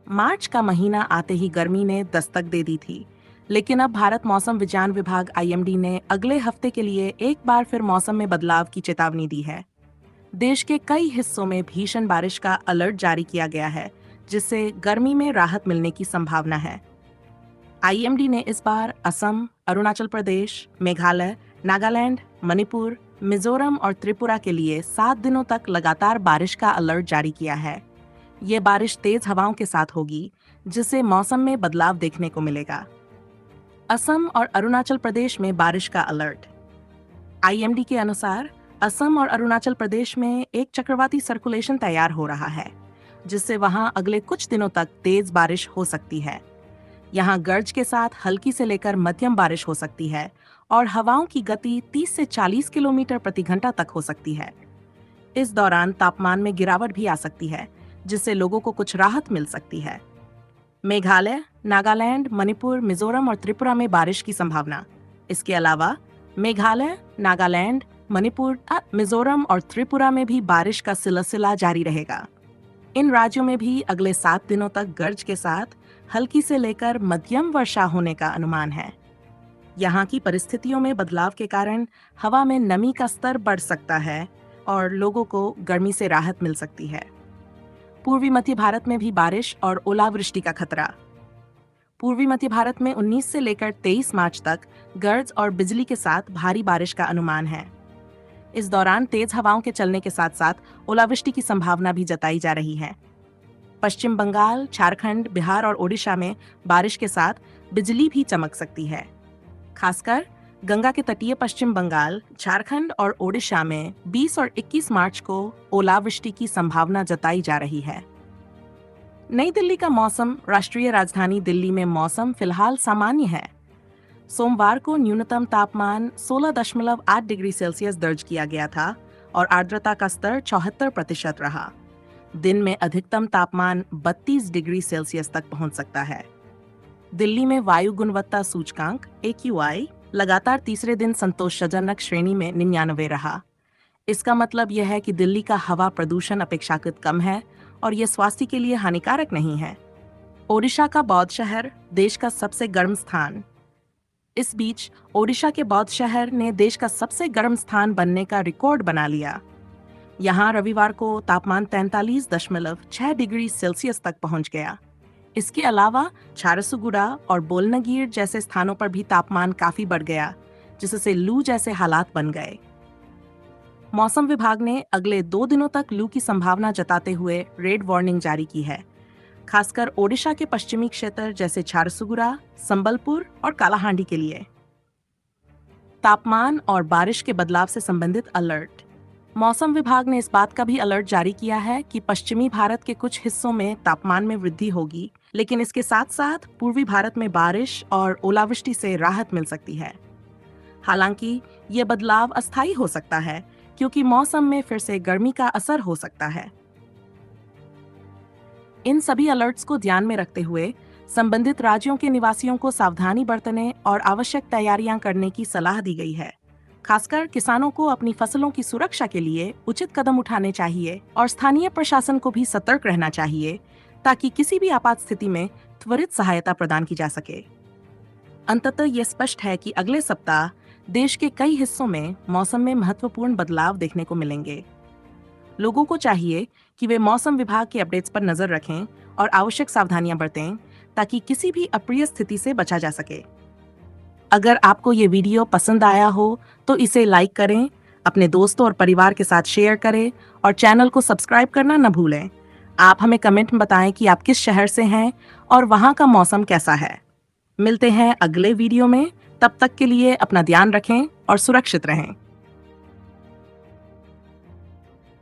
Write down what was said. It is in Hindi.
मार्च का महीना आते ही गर्मी ने दस्तक दे दी थी, लेकिन अब भारत मौसम विज्ञान विभाग आईएमडी ने अगले हफ्ते के लिए एक बार फिर मौसम में बदलाव की चेतावनी दी है। देश के कई हिस्सों में भीषण बारिश का अलर्ट जारी किया गया है, जिससे गर्मी में राहत मिलने की संभावना है। आईएमडी ने इस बार असम, अरुणाचल प्रदेश, मेघालय, नागालैंड, मणिपुर, मिजोरम और त्रिपुरा के लिए 7 दिनों तक लगातार बारिश का अलर्ट जारी किया है। ये बारिश तेज हवाओं के साथ होगी, जिससे मौसम में बदलाव देखने को मिलेगा। असम और अरुणाचल प्रदेश में बारिश का अलर्ट। आईएमडी के अनुसार असम और अरुणाचल प्रदेश में एक चक्रवाती सर्कुलेशन तैयार हो रहा है, जिससे वहां अगले कुछ दिनों तक तेज बारिश हो सकती है। यहां गर्ज के साथ हल्की से लेकर मध्यम बारिश हो सकती है और हवाओं की गति 30 से 40 किलोमीटर प्रति घंटा तक हो सकती है। इस दौरान तापमान में गिरावट भी आ सकती है, जिससे लोगों को कुछ राहत मिल सकती है। मेघालय, नागालैंड, मणिपुर, मिजोरम और त्रिपुरा में बारिश की संभावना। इसके अलावा मेघालय, नागालैंड, मणिपुर, मिजोरम और त्रिपुरा में भी बारिश का सिलसिला जारी रहेगा। इन राज्यों में भी अगले 7 दिनों तक गर्ज के साथ हल्की से लेकर मध्यम वर्षा होने का अनुमान है। यहाँ की परिस्थितियों में बदलाव के कारण हवा में नमी का स्तर बढ़ सकता है और लोगों को गर्मी से राहत मिल सकती है। पूर्वी मध्य भारत में भी बारिश और ओलावृष्टि का खतरा। पूर्वी मध्य भारत में 19 से लेकर 23 मार्च तक गर्ज और बिजली के साथ भारी बारिश का अनुमान है। इस दौरान तेज हवाओं के चलने के साथ साथ ओलावृष्टि की संभावना भी जताई जा रही है। पश्चिम बंगाल, झारखंड, बिहार और ओडिशा में बारिश के साथ बिजली भी चमक सकती है। खासकर गंगा के तटीय पश्चिम बंगाल, झारखंड और ओडिशा में 20 और 21 मार्च को ओलावृष्टि की संभावना जताई जा रही है। नई दिल्ली का मौसम। राष्ट्रीय राजधानी दिल्ली में मौसम फिलहाल सामान्य है। सोमवार को न्यूनतम तापमान 16.8 डिग्री सेल्सियस दर्ज किया गया था और आर्द्रता का स्तर 74% रहा। दिन में अधिकतम तापमान 32 डिग्री सेल्सियस तक पहुंच सकता है। दिल्ली में वायु गुणवत्ता सूचकांक AQI लगातार तीसरे दिन संतोषजनक श्रेणी में 99 रहा। इसका मतलब यह है कि दिल्ली का हवा प्रदूषण अपेक्षाकृत कम है और यह स्वास्थ्य के लिए हानिकारक नहीं है। ओडिशा का बौद्ध शहर देश का सबसे गर्म स्थान। इस बीच ओडिशा के बौद्ध शहर ने देश का सबसे गर्म स्थान बनने का रिकॉर्ड बना लिया। यहाँ रविवार को तापमान 43.6 डिग्री सेल्सियस तक पहुंच गया। इसके अलावा झारसुगुड़ा और बोलनगीर जैसे स्थानों पर भी तापमान काफी बढ़ गया, जिससे लू जैसे हालात बन गए। मौसम विभाग ने अगले 2 दिनों तक लू की संभावना जताते हुए रेड वार्निंग जारी की है, खासकर ओडिशा के पश्चिमी क्षेत्र जैसे झारसुगुड़ा, संबलपुर और कालाहांडी के लिए। तापमान और बारिश के बदलाव से संबंधित अलर्ट। मौसम विभाग ने इस बात का भी अलर्ट जारी किया है कि पश्चिमी भारत के कुछ हिस्सों में तापमान में वृद्धि होगी, लेकिन इसके साथ साथ पूर्वी भारत में बारिश और ओलावृष्टि से राहत मिल सकती है। हालांकि ये बदलाव अस्थायी हो सकता है, क्योंकि मौसम में फिर से गर्मी का असर हो सकता है। इन सभी अलर्ट्स को ध्यान में रखते हुए संबंधित राज्यों के निवासियों को सावधानी बरतने और आवश्यक तैयारियां करने की सलाह दी गई है। खासकर किसानों को अपनी फसलों की सुरक्षा के लिए उचित कदम उठाने चाहिए और स्थानीय प्रशासन को भी सतर्क रहना चाहिए, ताकि किसी भी आपात स्थिति में त्वरित सहायता प्रदान की जा सके। अंततः ये स्पष्ट है कि अगले सप्ताह देश के कई हिस्सों में मौसम में महत्वपूर्ण बदलाव देखने को मिलेंगे। लोगों को चाहिए कि वे मौसम विभाग के अपडेट्स पर नजर रखें और आवश्यक सावधानियां बरतें, ताकि किसी भी अप्रिय स्थिति से बचा जा सके। अगर आपको ये वीडियो पसंद आया हो तो इसे लाइक करें, अपने दोस्तों और परिवार के साथ शेयर करें और चैनल को सब्सक्राइब करना न भूलें। आप हमें कमेंट में बताएं कि आप किस शहर से हैं और वहां का मौसम कैसा है। मिलते हैं अगले वीडियो में। तब तक के लिए अपना ध्यान रखें और सुरक्षित रहें।